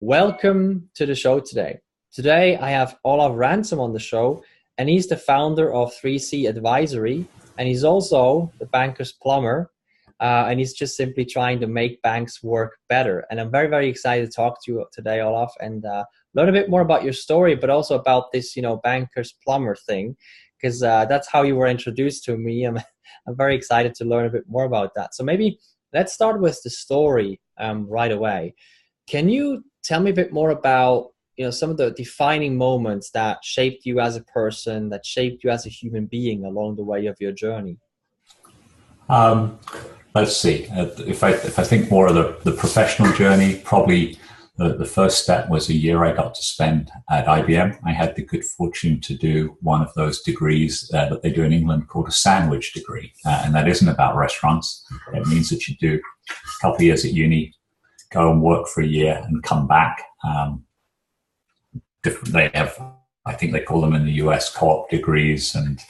Welcome to the show today. Today I have Olaf Ransome on the show, and he's the founder of 3C Advisory, and he's also the Bankers Plumber, and he's just simply trying to make banks work better. And I'm very, very excited to talk to you today, Olaf, and learn a bit more about your story, but also about this, Bankers Plumber thing, because that's how you were introduced to me. I'm very excited to learn a bit more about that. So maybe let's start with the story right away. Can you tell me a bit more about some of the defining moments that shaped you as a person, that shaped you as a human being along the way of your journey? Let's see. If I think more of the professional journey, probably the first step was a year I got to spend at IBM. I had the good fortune to do one of those degrees that they do in England called a sandwich degree. And that isn't about restaurants. It means that you do a couple of years at uni, go and work for a year and come back. They have, I think they call them in the US co-op degrees, and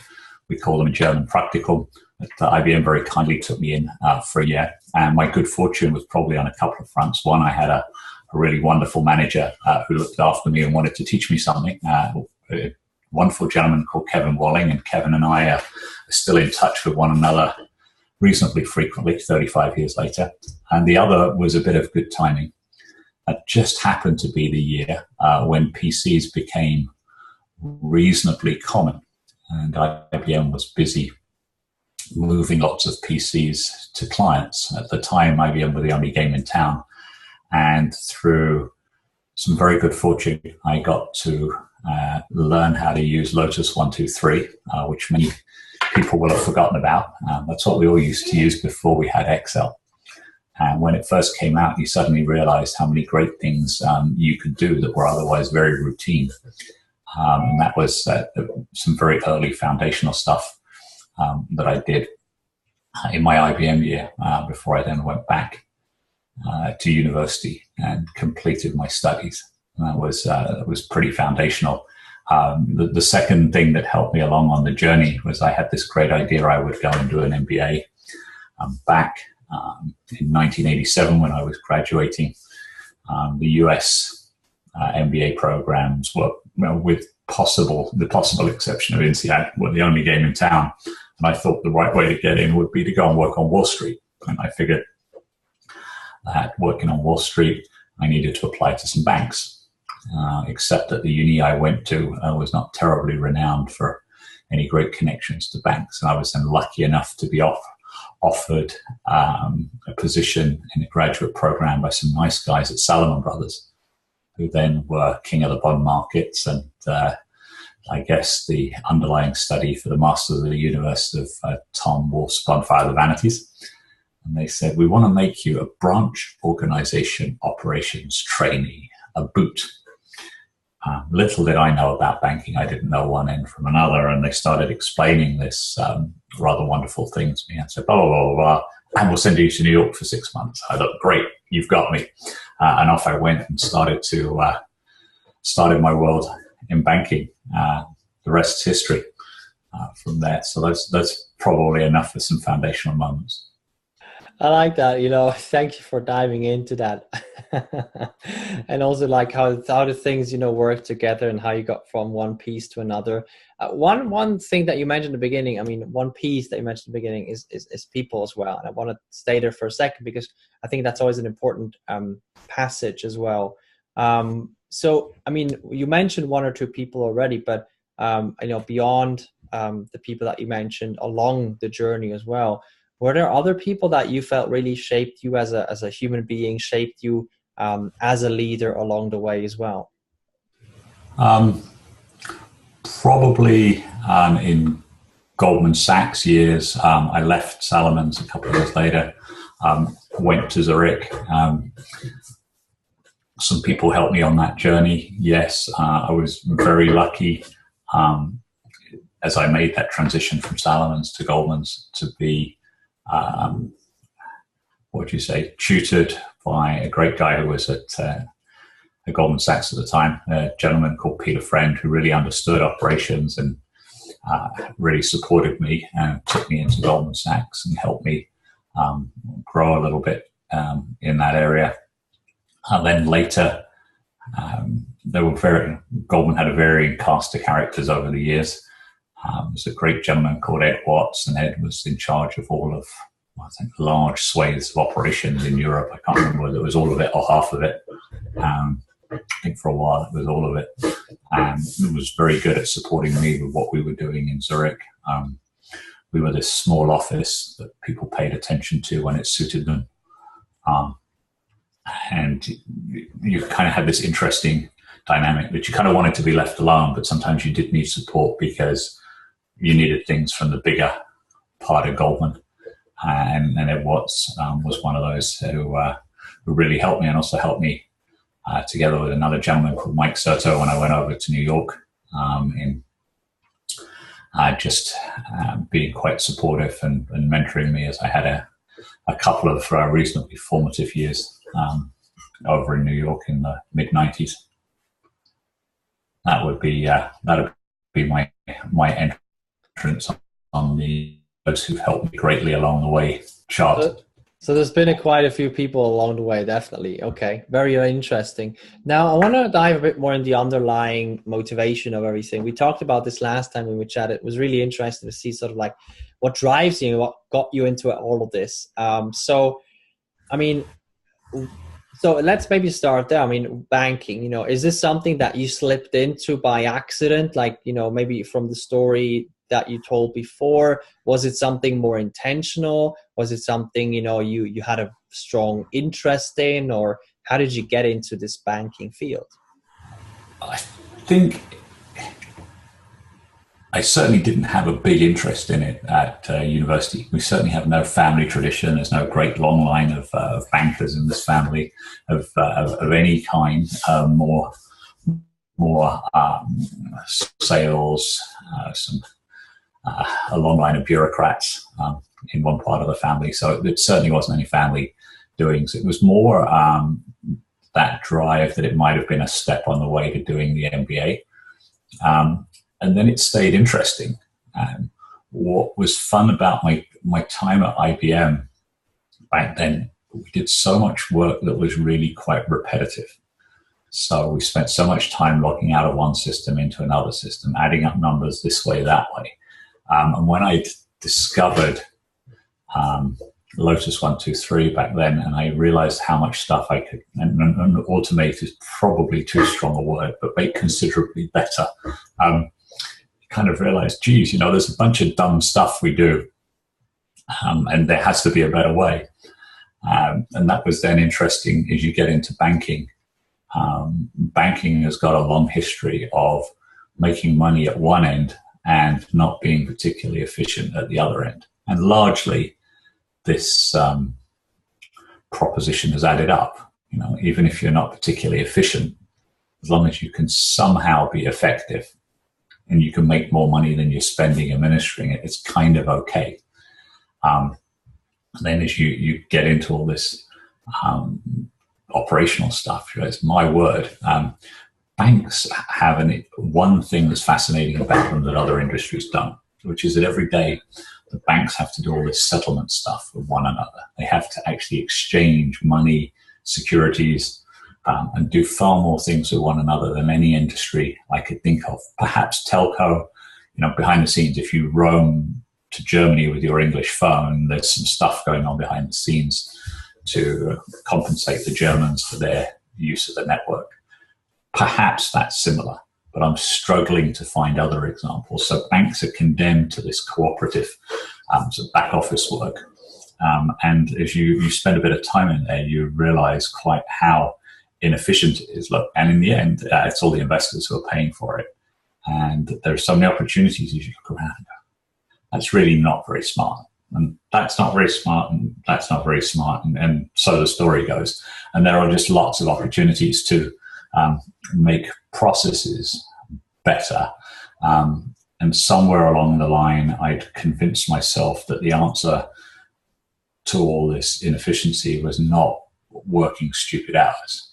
we call them in German practical. But IBM very kindly took me in for a year. And my good fortune was probably on a couple of fronts. One, I had a really wonderful manager who looked after me and wanted to teach me something. A wonderful gentleman called Kevin Walling, and Kevin and I are still in touch with one another reasonably frequently, 35 years later. And the other was a bit of good timing. It just happened to be the year when PCs became reasonably common. And IBM was busy moving lots of PCs to clients. At the time, IBM were the only game in town. And through some very good fortune, I got to learn how to use Lotus 1-2-3, which many people will have forgotten about. That's what we all used to use before we had Excel. And when it first came out, you suddenly realized how many great things you could do that were otherwise very routine. And that was some very early foundational stuff that I did in my IBM year before I then went back to university and completed my studies. And that was pretty foundational. The second thing that helped me along on the journey was I had this great idea I would go and do an MBA back in 1987 when I was graduating. The US MBA programs were, with the possible exception of INSEAD, were the only game in town. And I thought the right way to get in would be to go and work on Wall Street. And I figured that working on Wall Street, I needed to apply to some banks. Except that the uni I went to was not terribly renowned for any great connections to banks. And I was then lucky enough to be offered a position in a graduate program by some nice guys at Salomon Brothers, who then were king of the bond markets. And I guess the underlying study for the Masters of the Universe of Tom Wolfe's Bonfire of the Vanities. And they said, we want to make you a branch organization operations trainee, a boot. Little did I know about banking. I didn't know one end from another. And they started explaining this rather wonderful thing to me and said, blah, blah, blah, blah, and we'll send you to New York for 6 months. I thought, great, you've got me. And off I went and started my world in banking. The rest is history from there. So that's probably enough for some foundational moments. I like that, thank you for diving into that. And also like how the things, work together and how you got from one piece to another. One thing that you mentioned in the beginning, one piece that you mentioned in the beginning is people as well. And I want to stay there for a second because I think that's always an important passage as well. So, you mentioned one or two people already, but, beyond the people that you mentioned along the journey as well, were there other people that you felt really shaped you as a human being, shaped you as a leader along the way as well? Probably in Goldman Sachs years. I left Salomons a couple of years later, went to Zurich. Some people helped me on that journey. Yes, I was very lucky as I made that transition from Salomons to Goldman's to be tutored by a great guy who was at Goldman Sachs at the time, a gentleman called Peter Friend, who really understood operations and really supported me and took me into Goldman Sachs and helped me grow a little bit in that area. And then later Goldman had a varying cast of characters over the years. There's a great gentleman called Ed Watts, and Ed was in charge of all of, I think, large swathes of operations in Europe. I can't remember whether it was all of it or half of it. I think for a while it was all of it. It was very good at supporting me with what we were doing in Zurich. We were this small office that people paid attention to when it suited them. And you kind of had this interesting dynamic that you kind of wanted to be left alone, but sometimes you did need support because you needed things from the bigger part of Goldman. And Ed Watts was one of those who really helped me, and also helped me together with another gentleman called Mike Serto when I went over to New York, in just being quite supportive and mentoring me as I had a couple of reasonably formative years over in New York in the mid-90s. That'd be my entrance on the those who've helped me greatly along the way chart. So there's been quite a few people along the way, definitely. Okay, very interesting. Now, I want to dive a bit more in the underlying motivation of everything. We talked about this last time when we chatted. It was really interesting to see sort of like what drives you, what got you into all of this. So let's maybe start there. I mean, banking, is this something that you slipped into by accident? Like, maybe from the story that you told before, was it something more intentional? Was it something, you had a strong interest in, or how did you get into this banking field? I think I certainly didn't have a big interest in it at university. We certainly have no family tradition. There's no great long line of bankers in this family of any kind. More sales, a long line of bureaucrats in one part of the family. So it certainly wasn't any family doings. It was more that drive that it might have been a step on the way to doing the MBA. And then it stayed interesting. What was fun about my time at IBM back then, we did so much work that was really quite repetitive. So we spent so much time logging out of one system into another system, adding up numbers this way, that way. And when I discovered Lotus 123 back then, and I realized how much stuff I could, and automate is probably too strong a word, but make considerably better, kind of realized, geez, there's a bunch of dumb stuff we do, and there has to be a better way. And that was then interesting as you get into banking. Banking has got a long history of making money at one end and not being particularly efficient at the other end. And largely, this proposition has added up. Even if you're not particularly efficient, as long as you can somehow be effective and you can make more money than you're spending administering it, it's kind of okay. Then as you get into all this operational stuff, it's my word. Banks have one thing that's fascinating about them that other industries don't, which is that every day the banks have to do all this settlement stuff with one another. They have to actually exchange money, securities, and do far more things with one another than any industry I could think of. Perhaps telco, behind the scenes, if you roam to Germany with your English phone, there's some stuff going on behind the scenes to compensate the Germans for their use of the network. Perhaps that's similar, but I'm struggling to find other examples. So banks are condemned to this cooperative sort of back office work. And as you spend a bit of time in there, you realize quite how inefficient it is. Look, and in the end, it's all the investors who are paying for it. And there are so many opportunities as you look around and go, that's really not very smart. And that's not very smart, and that's not very smart. And so the story goes. And there are just lots of opportunities to make processes better. And somewhere along the line, I'd convinced myself that the answer to all this inefficiency was not working stupid hours.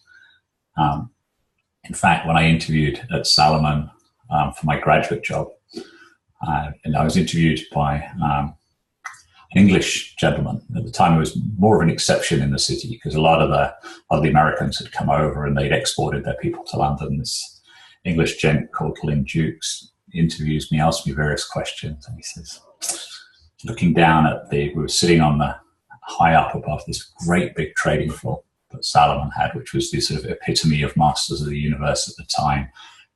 In fact, when I interviewed at Salomon for my graduate job, and I was interviewed by, English gentleman. At the time, it was more of an exception in the city because a lot of the Americans had come over and they'd exported their people to London. This English gent called Lynn Jukes interviews me, asks me various questions, and he says, looking down at we were sitting on the high up above this great big trading floor that Salomon had, which was the sort of epitome of masters of the universe at the time.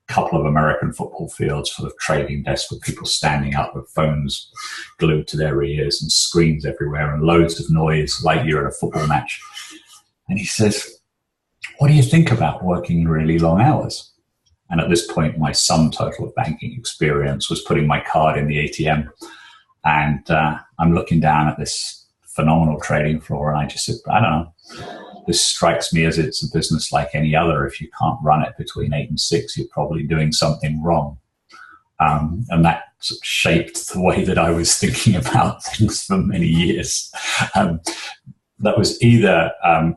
A couple of American football fields full of trading desks with people standing up with phones glued to their ears and screens everywhere and loads of noise like you're at a football match. And he says, what do you think about working really long hours? And at this point, my sum total of banking experience was putting my card in the ATM. And I'm looking down at this phenomenal trading floor, and I just said, I don't know, this strikes me as it's a business like any other. If you can't run it between 8 and 6, you're probably doing something wrong. And that sort of shaped the way that I was thinking about things for many years. That was either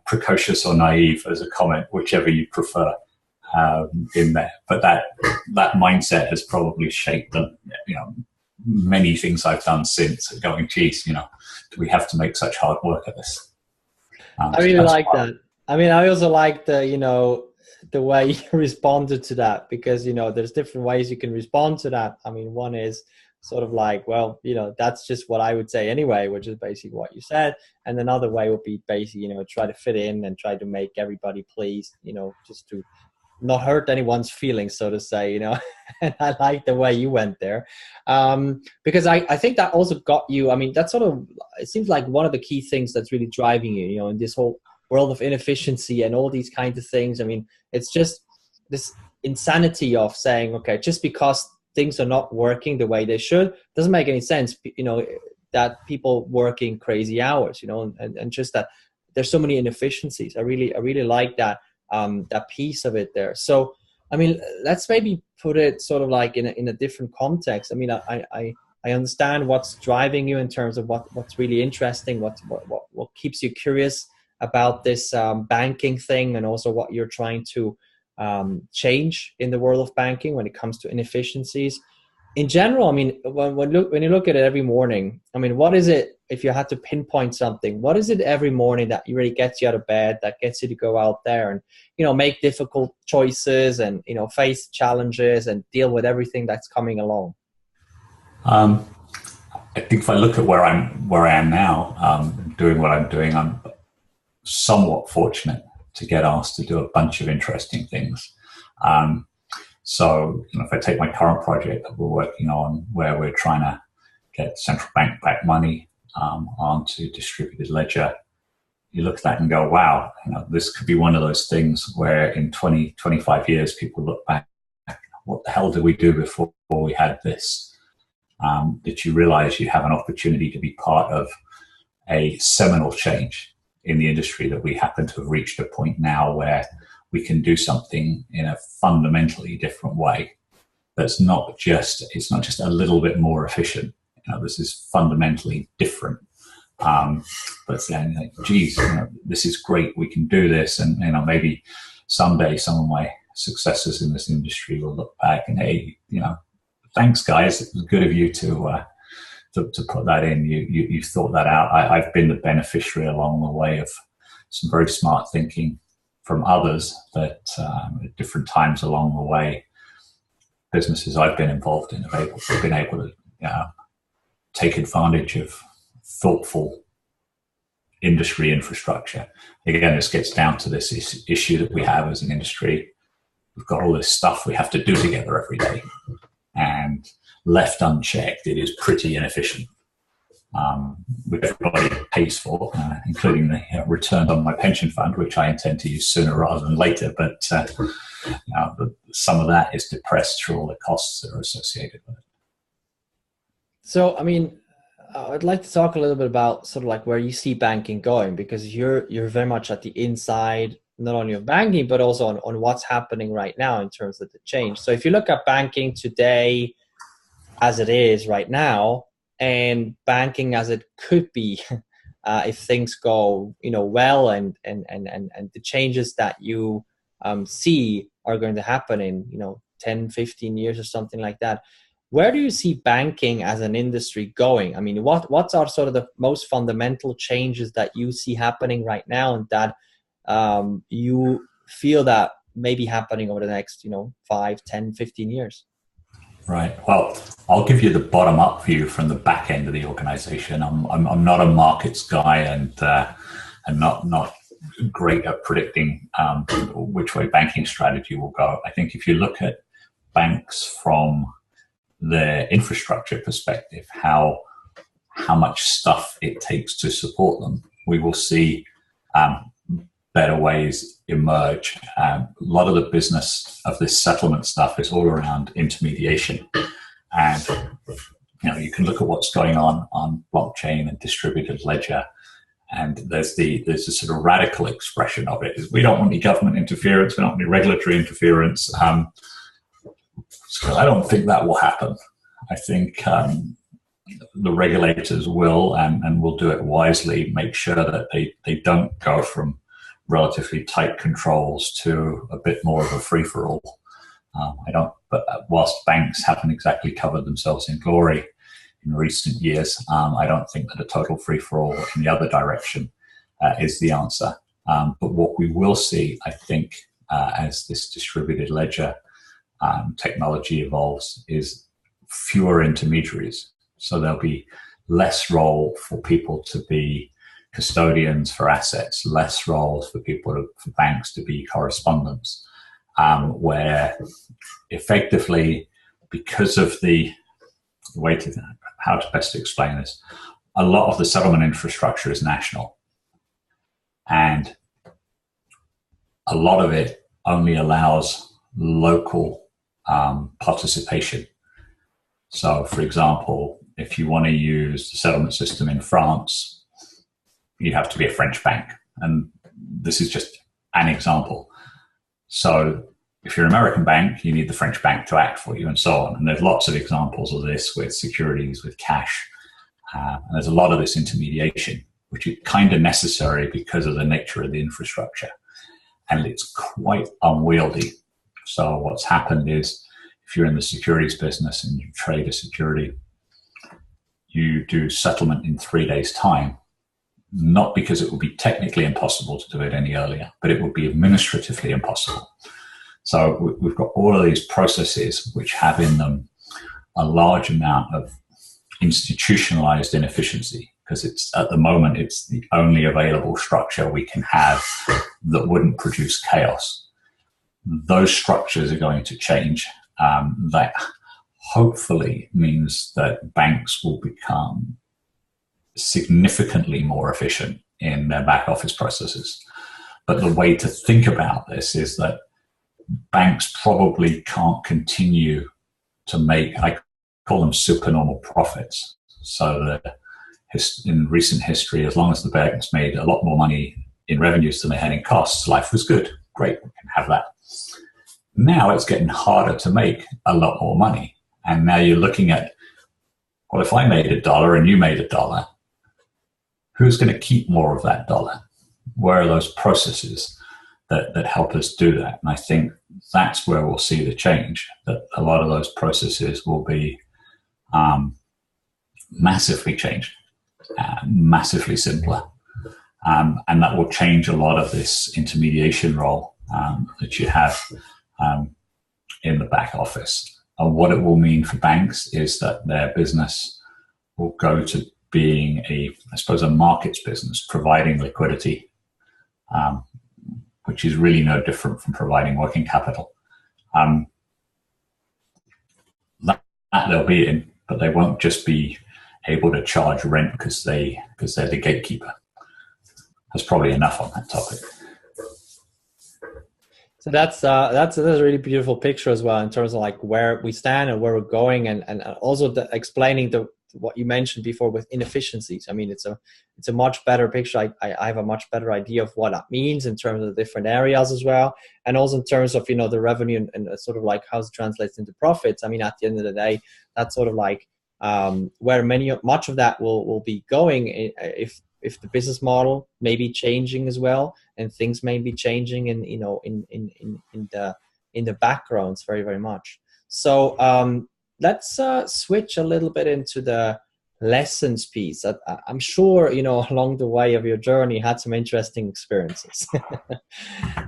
precocious or naive as a comment, whichever you prefer. In there, but that mindset has probably shaped many things I've done since. Going, geez, do we have to make such hard work at this? I really like that. I mean, I also like the way you responded to that, because there's different ways you can respond to that. I mean, one is sort of like, well, that's just what I would say anyway, which is basically what you said, and another way would be basically try to fit in and try to make everybody pleased, just to not hurt anyone's feelings, so to say, and I like the way you went there, because I think that also got you. I mean, that's sort of, it seems like one of the key things that's really driving you, in this whole world of inefficiency and all these kinds of things. I mean, it's just this insanity of saying, okay, just because things are not working the way they should, doesn't make any sense, that people working crazy hours, and just that there's so many inefficiencies. I really like that. That piece of it there. So, I mean, let's maybe put it sort of like in a different context. I mean, I understand what's driving you in terms of what's really interesting, what keeps you curious about this banking thing, and also what you're trying to change in the world of banking when it comes to inefficiencies. In general, I mean, when you look at it every morning, I mean, what is it, if you had to pinpoint something, what is it every morning that really gets you out of bed, that gets you to go out there and, make difficult choices and, face challenges and deal with everything that's coming along? I think if I look at where I am now, doing what I'm doing, I'm somewhat fortunate to get asked to do a bunch of interesting things. So, if I take my current project that we're working on, where we're trying to get central bank backed money onto distributed ledger, you look at that and go, wow, this could be one of those things where in 20, 25 years, people look back, what the hell did we do before we had this? Did you realize you have an opportunity to be part of a seminal change in the industry, that we happen to have reached a point now where we can do something in a fundamentally different way. It's not just a little bit more efficient. This is fundamentally different. But saying, like, geez, this is great. We can do this, and maybe someday some of my successors in this industry will look back and, hey, thanks guys. It was good of you to put that in. You thought that out. I've been the beneficiary along the way of some very smart thinking from others that at different times along the way, businesses I've been involved in have been able to take advantage of thoughtful industry infrastructure. Again, this gets down to this issue that we have as an industry. We've got all this stuff we have to do together every day, and left unchecked, it is pretty inefficient. Which everybody pays for, including the return on my pension fund, which I intend to use sooner rather than later. But some of that is depressed through all the costs that are associated with it. So, I mean, I'd like to talk a little bit about sort of like where you see banking going, because you're very much at the inside, not only of banking, but also on what's happening right now in terms of the change. So if you look at banking today as it is right now, and banking as it could be if things go well, and the changes that you see are going to happen in 10-15 years or something like that, Where do you see banking as an industry going? I mean, what are sort of the most fundamental changes that you see happening right now, and that you feel that may be happening over the next, 5, 10, 15 years? Right. Well, I'll give you the bottom-up view from the back end of the organization. I'm not a markets guy, and not great at predicting which way banking strategy will go. I think if you look at banks from their infrastructure perspective, how much stuff it takes to support them, we will see better ways emerge. A lot of the business of this settlement stuff is all around intermediation, and you can look at what's going on blockchain and distributed ledger, and there's a sort of radical expression of it. We don't want any government interference, we don't want any regulatory interference. So I don't think that will happen. I think the regulators will, and will do it wisely, make sure that they don't go from relatively tight controls to a bit more of a free-for-all. But whilst banks haven't exactly covered themselves in glory in recent years, I don't think that a total free-for-all in the other direction is the answer. But what we will see, I think, as this distributed ledger technology evolves, is fewer intermediaries. So there'll be less role for people to be custodians for assets, less roles for for banks to be correspondents, where effectively, because of how to best explain this, a lot of the settlement infrastructure is national, and a lot of it only allows local participation. So, for example, if you want to use the settlement system in France, you have to be a French bank. And this is just an example. So if you're an American bank, you need the French bank to act for you, and so on. And there's lots of examples of this with securities, with cash. And there's a lot of this intermediation, which is kind of necessary because of the nature of the infrastructure. And it's quite unwieldy. So what's happened is, if you're in the securities business and you trade a security, you do settlement in 3 days' time, not because it would be technically impossible to do it any earlier, but it would be administratively impossible. So we've got all of these processes which have in them a large amount of institutionalized inefficiency, because at the moment it's the only available structure we can have that wouldn't produce chaos. Those structures are going to change. That hopefully means that banks will become significantly more efficient in their back office processes. But the way to think about this is that banks probably can't continue to make, I call them supernormal profits. So that in recent history, as long as the banks made a lot more money in revenues than they had in costs, life was good. Great, we can have that. Now it's getting harder to make a lot more money. And now you're looking at, well, if I made $1 and you made $1, who's going to keep more of that dollar? Where are those processes that help us do that? And I think that's where we'll see the change, that a lot of those processes will be massively changed, massively simpler. And that will change a lot of this intermediation role that you have in the back office. And what it will mean for banks is that their business will go to being a markets business, providing liquidity, which is really no different from providing working capital. That they'll be in, but they won't just be able to charge rent because they're the gatekeeper. That's probably enough on that topic. So that's a really beautiful picture as well, in terms of like where we stand and where we're going, and also explaining what you mentioned before with inefficiencies. I mean, it's a much better picture. I have a much better idea of what that means in terms of the different areas as well, and also in terms of the revenue and sort of like how it translates into profits. I mean, at the end of the day, that's sort of like where much of that will be going if the business model may be changing as well, and things may be changing in the backgrounds very, very much. So let's switch a little bit into the lessons piece. I'm sure, along the way of your journey, you had some interesting experiences,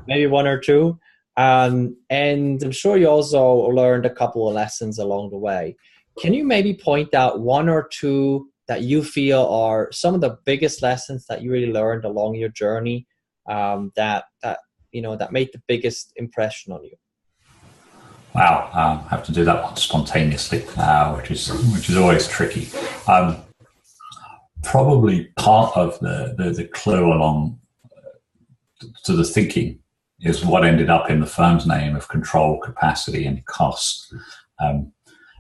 maybe one or two. And I'm sure you also learned a couple of lessons along the way. Can you maybe point out one or two that you feel are some of the biggest lessons that you really learned along your journey, that made the biggest impression on you? Wow, I have to do that one spontaneously, which is always tricky. Probably part of the clue along to the thinking is what ended up in the firm's name of control, capacity, and cost.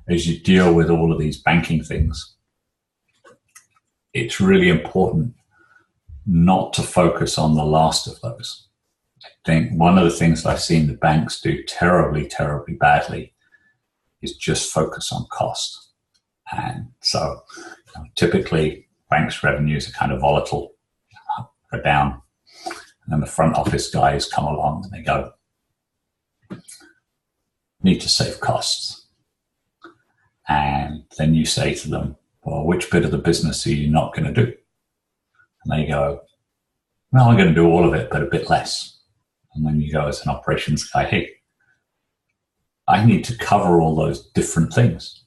As you deal with all of these banking things, it's really important not to focus on the last of those. I think one of the things I've seen the banks do terribly, terribly badly is just focus on cost. And so typically banks' revenues are kind of volatile, up or down. And then the front office guys come along and they go, need to save costs. And then you say to them, well, which bit of the business are you not going to do? And they go, well, I'm going to do all of it, but a bit less. And then you go as an operations guy, hey, I need to cover all those different things.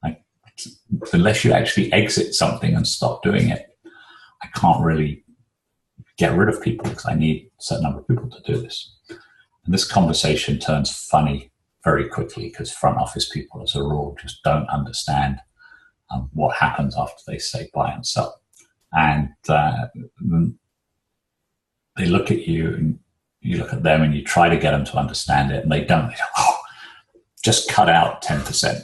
Like, unless you actually exit something and stop doing it, I can't really get rid of people because I need a certain number of people to do this. And this conversation turns funny very quickly because front office people, as a rule, just don't understand what happens after they say buy and sell. And they look at you and you look at them and you try to get them to understand it and they don't. They go, oh, just cut out 10%.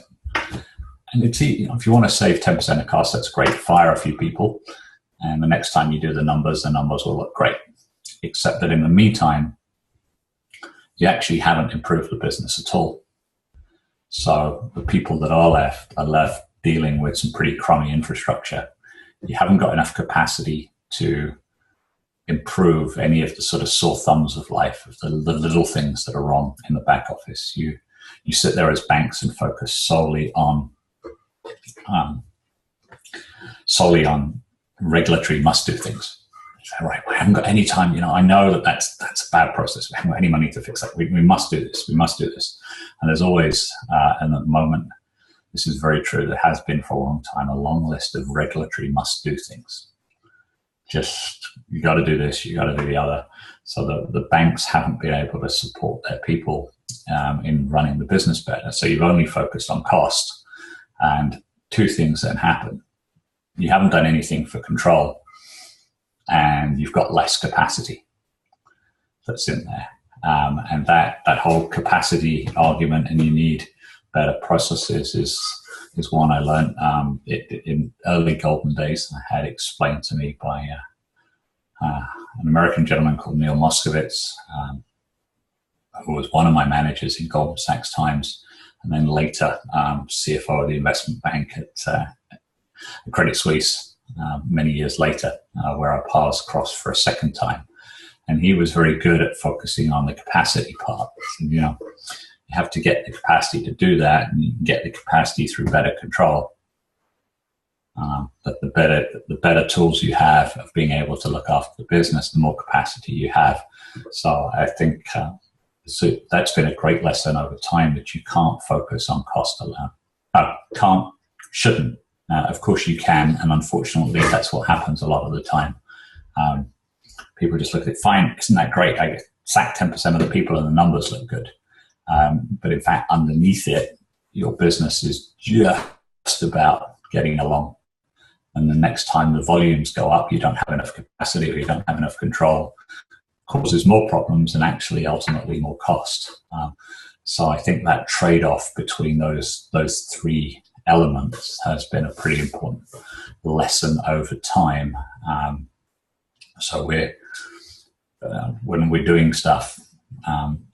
And it's, if you want to save 10% of costs, that's great. Fire a few people. And the next time you do the numbers will look great. Except that in the meantime, you actually haven't improved the business at all. So the people that are left dealing with some pretty crummy infrastructure. You haven't got enough capacity to improve any of the sort of sore thumbs of life, of the little things that are wrong in the back office. You sit there as banks and focus solely on regulatory must-do things. Say, right, we haven't got any time. I know that's a bad process. We haven't got any money to fix that. We must do this. We must do this. And there's always, and at the moment, this is very true, there has been for a long time, a long list of regulatory must-do things. Just, you got to do this, you got to do the other. So the banks haven't been able to support their people in running the business better. So you've only focused on cost. And two things then happen. You haven't done anything for control, and you've got less capacity that's in there. And that whole capacity argument, and you need better processes, is one I learned in early golden days. I had explained to me by an American gentleman called Neil Moskowitz, who was one of my managers in Goldman Sachs times, and then later CFO of the investment bank at Credit Suisse many years later, where our paths crossed for a second time. And he was very good at focusing on the capacity part. And, you have to get the capacity to do that, and you can get the capacity through better control. But the better tools you have of being able to look after the business, the more capacity you have. So I think that's been a great lesson over time, that you can't focus on cost alone. Shouldn't. Of course you can, and unfortunately that's what happens a lot of the time. People just look at it, fine, isn't that great? I get sacked 10% of the people and the numbers look good. But in fact, underneath it, your business is just about getting along. And the next time the volumes go up, you don't have enough capacity or you don't have enough control, causes more problems and actually ultimately more cost. So I think that trade-off between those three elements has been a pretty important lesson over time. So when we're doing stuff,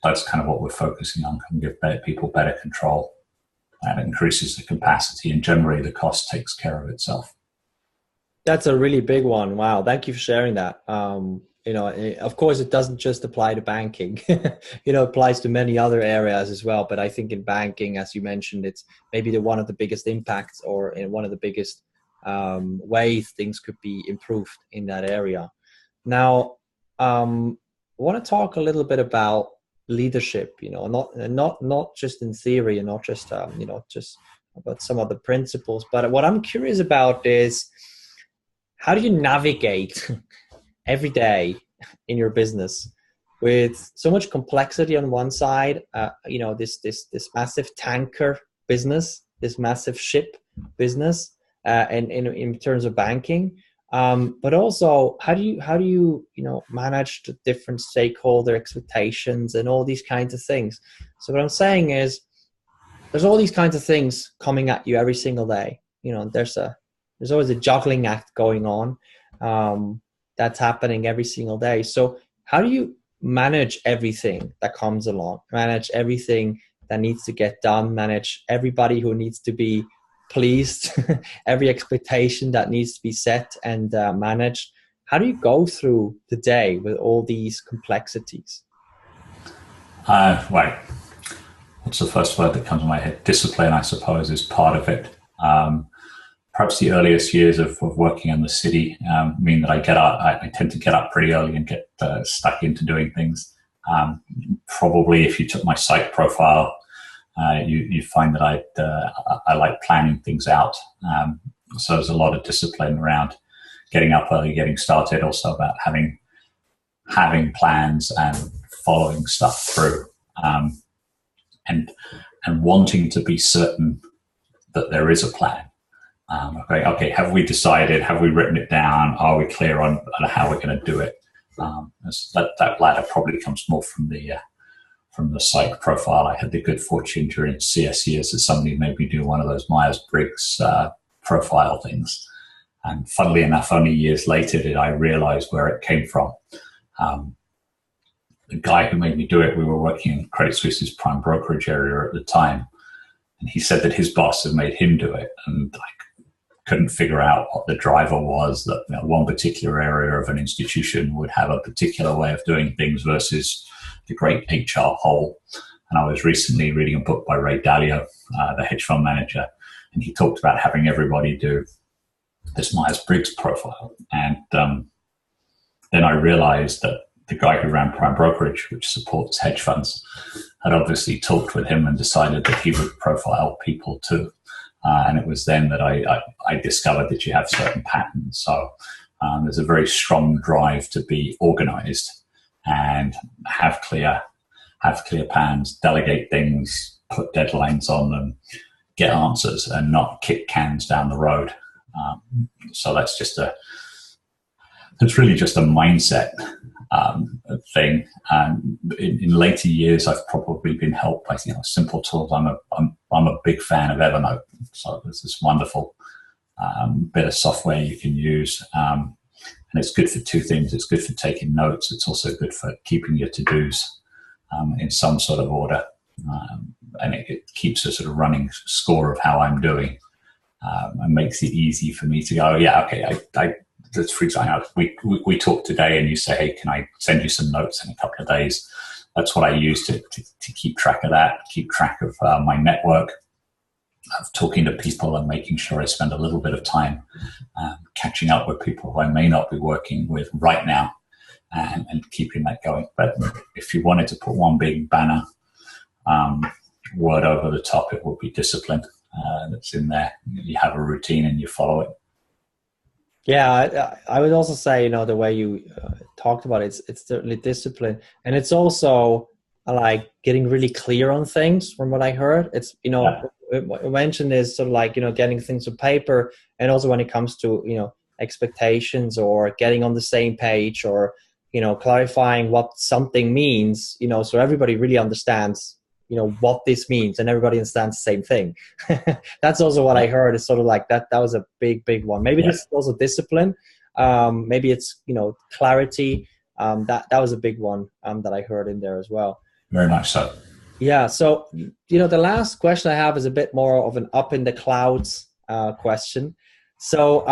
that's kind of what we're focusing on. Can we give people better control? That increases the capacity, and generally the cost takes care of itself. That's a really big one. Wow. Thank you for sharing that. Of course, it doesn't just apply to banking. It applies to many other areas as well. But I think in banking, as you mentioned, it's maybe one of the biggest impacts, or in one of the biggest ways things could be improved in that area. Now, I want to talk a little bit about leadership. Not just in theory, and not just just about some of the principles. But what I'm curious about is, how do you navigate every day in your business with so much complexity on one side, this massive tanker business, this massive ship business, and in terms of banking, but also how do you manage the different stakeholder expectations and all these kinds of things? So what I'm saying is, there's all these kinds of things coming at you every single day. There's always a juggling act going on. That's happening every single day. So how do you manage everything that comes along, manage everything that needs to get done, manage everybody who needs to be pleased, every expectation that needs to be set and managed? How do you go through the day with all these complexities? Right. What's the first word that comes to my head? Discipline, I suppose, is part of it. Perhaps the earliest years of working in the city mean that I tend to get up pretty early and get stuck into doing things. Probably if you took my site profile, you'd find that I like planning things out. So there's a lot of discipline around getting up early, getting started, also about having plans and following stuff through, and wanting to be certain that there is a plan. Okay, have we decided? Have we written it down? Are we clear on how we're going to do it? That latter probably comes more from the psych profile. I had the good fortune during CS years that somebody made me do one of those Myers-Briggs profile things. And funnily enough, only years later did I realize where it came from. The guy who made me do it, we were working in Credit Suisse's prime brokerage area at the time. And he said that his boss had made him do it. And I couldn't figure out what the driver was, that one particular area of an institution would have a particular way of doing things versus the great HR whole. And I was recently reading a book by Ray Dalio, the hedge fund manager, and he talked about having everybody do this Myers-Briggs profile. And then I realized that the guy who ran prime brokerage, which supports hedge funds, had obviously talked with him and decided that he would profile people too. And it was then that I discovered that you have certain patterns. So there's a very strong drive to be organized and have clear plans, delegate things, put deadlines on them, get answers, and not kick cans down the road. So that's really just a mindset thing. And in later years, I've probably been helped by simple tools. I'm a big fan of Evernote. So there's this wonderful bit of software you can use, and it's good for two things. It's good for taking notes. It's also good for keeping your to-dos in some sort of order, and it keeps a sort of running score of how I'm doing, and makes it easy for me to go, yeah, okay, that's, for example, we talked today and you say, hey, can I send you some notes in a couple of days? That's what I use to keep track of that, keep track of my network, of talking to people and making sure I spend a little bit of time catching up with people who I may not be working with right now, and keeping that going. But if you wanted to put one big banner word over the top, it would be discipline. That's in there. You have a routine and you follow it. Yeah, I would also say, the way you talked about it, it's certainly discipline. And it's also like getting really clear on things from what I heard. It's, mentioned is sort of like, getting things to paper. And also when it comes to, expectations or getting on the same page, or, clarifying what something means, so everybody really understands, what this means, and everybody understands the same thing. That's also what I heard. Is sort of like that was a big one. Maybe this is also discipline. Maybe it's, clarity. That was a big one that I heard in there as well. Very much so. Yeah. So, the last question I have is a bit more of an up in the clouds question. So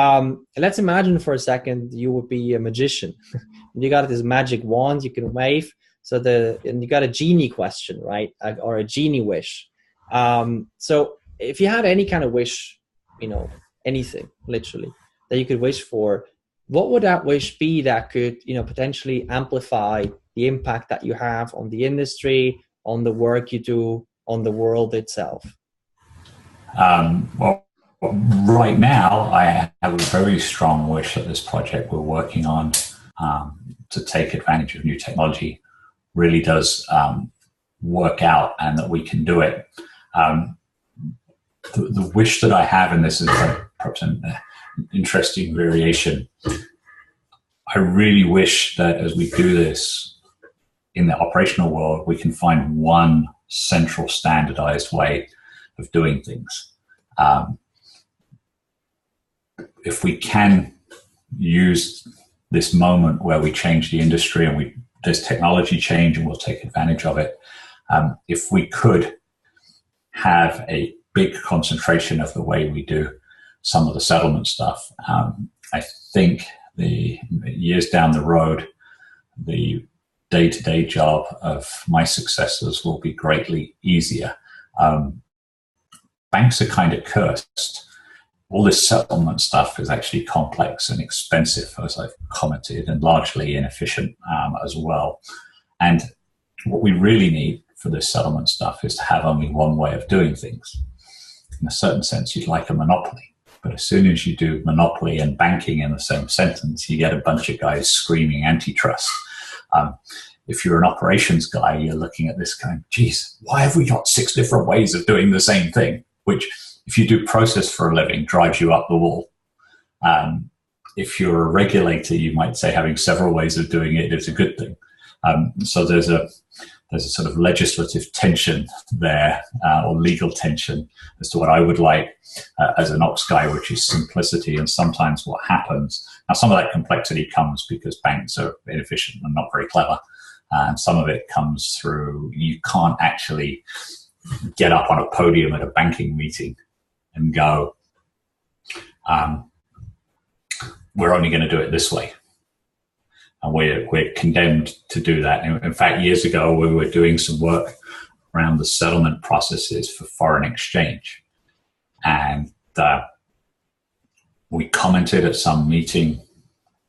let's imagine for a second you would be a magician. You got this magic wand you can wave. And you got a genie question, right? Or a genie wish. So if you had any kind of wish, anything literally that you could wish for, what would that wish be that could, potentially amplify the impact that you have on the industry, on the work you do, on the world itself? Well, right now, I have a very strong wish that this project we're working on to take advantage of new technology really does work out, and that we can do it. The wish that I have, and this is perhaps an interesting variation, I really wish that as we do this in the operational world, we can find one central standardized way of doing things. If we can use this moment where we change the industry and there's technology change and we'll take advantage of it, if we could have a big concentration of the way we do some of the settlement stuff, I think the years down the road, the day-to-day job of my successors will be greatly easier. Banks are kind of cursed. All this settlement stuff is actually complex and expensive, as I've commented, and largely inefficient as well. And what we really need for this settlement stuff is to have only one way of doing things. In a certain sense, you'd like a monopoly. But as soon as you do monopoly and banking in the same sentence, you get a bunch of guys screaming antitrust. If you're an operations guy, you're looking at this going, geez, why have we got 6 different ways of doing the same thing? Which, if you do process for a living, drives you up the wall. If you're a regulator, you might say having several ways of doing it is a good thing. So there's a sort of legislative tension there, or legal tension, as to what I would like as an ops guy, which is simplicity. And sometimes what happens, now some of that complexity comes because banks are inefficient and not very clever. And some of it comes through, you can't actually get up on a podium at a banking meeting and go, we're only going to do it this way. And we're condemned to do that. In fact, years ago, we were doing some work around the settlement processes for foreign exchange. And we commented at some meeting.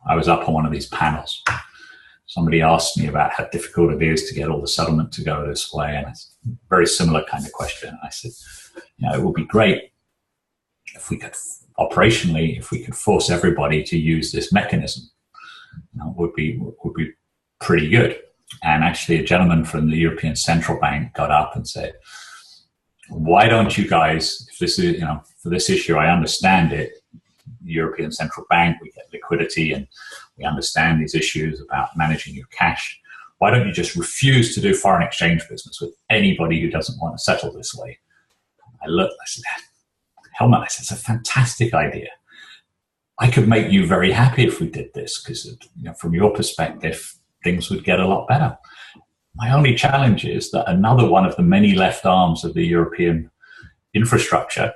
I was up on one of these panels. Somebody asked me about how difficult it is to get all the settlement to go this way. And it's a very similar kind of question. And I said, it would be great if we could, operationally, if we could force everybody to use this mechanism. Would be pretty good. And actually, a gentleman from the European Central Bank got up and said, why don't you guys, if this is, for this issue, I understand it, the European Central Bank, we get liquidity and we understand these issues about managing your cash. Why don't you just refuse to do foreign exchange business with anybody who doesn't want to settle this way? I looked, I said, Helmut, I said, it's a fantastic idea. I could make you very happy if we did this, because from your perspective, things would get a lot better. My only challenge is that another one of the many left arms of the European infrastructure,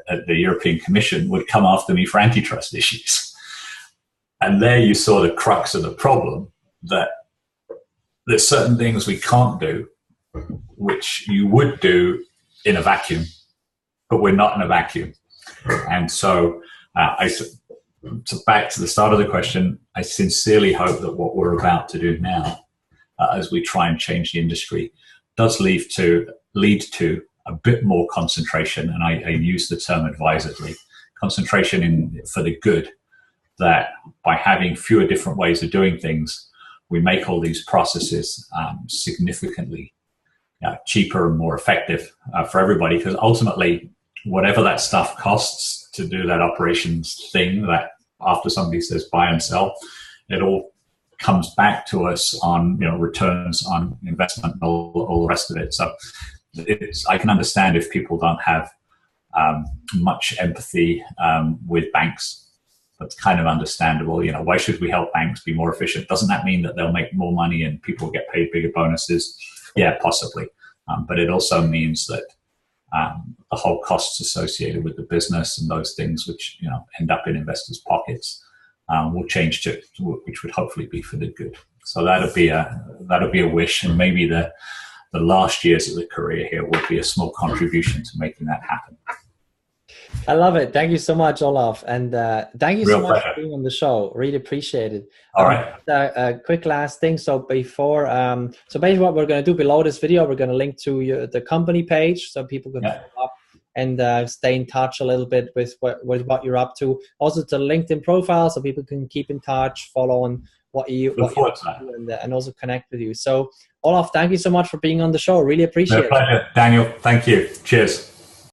at the European Commission, would come after me for antitrust issues. And there you saw the crux of the problem, that there's certain things we can't do, which you would do in a vacuum, but we're not in a vacuum. And so so back to the start of the question, I sincerely hope that what we're about to do now, as we try and change the industry, does lead to a bit more concentration, and I use the term advisedly, concentration for the good, that by having fewer different ways of doing things, we make all these processes significantly cheaper and more effective for everybody, because ultimately, whatever that stuff costs to do that operations thing, that after somebody says buy and sell, it all comes back to us on returns on investment and all the rest of it. So I can understand if people don't have much empathy with banks. That's kind of understandable. Why should we help banks be more efficient? Doesn't that mean that they'll make more money and people get paid bigger bonuses? Yeah, possibly. But it also means that the whole costs associated with the business and those things which end up in investors' pockets will change to which would hopefully be for the good. So that'll be a wish, and maybe the last years of the career here will be a small contribution to making that happen. I love it. Thank you so much, Olaf. And thank you Real so much pleasure. for being on the show. Really appreciate it. All right. A quick last thing. So before, so basically what we're going to do below this video, we're going to link to the company page so people can follow up and stay in touch a little bit with what you're up to. Also to the LinkedIn profile so people can keep in touch, follow on what you're up to, and also connect with you. So Olaf, thank you so much for being on the show. Really appreciate it. My pleasure, Daniel. Thank you. Cheers.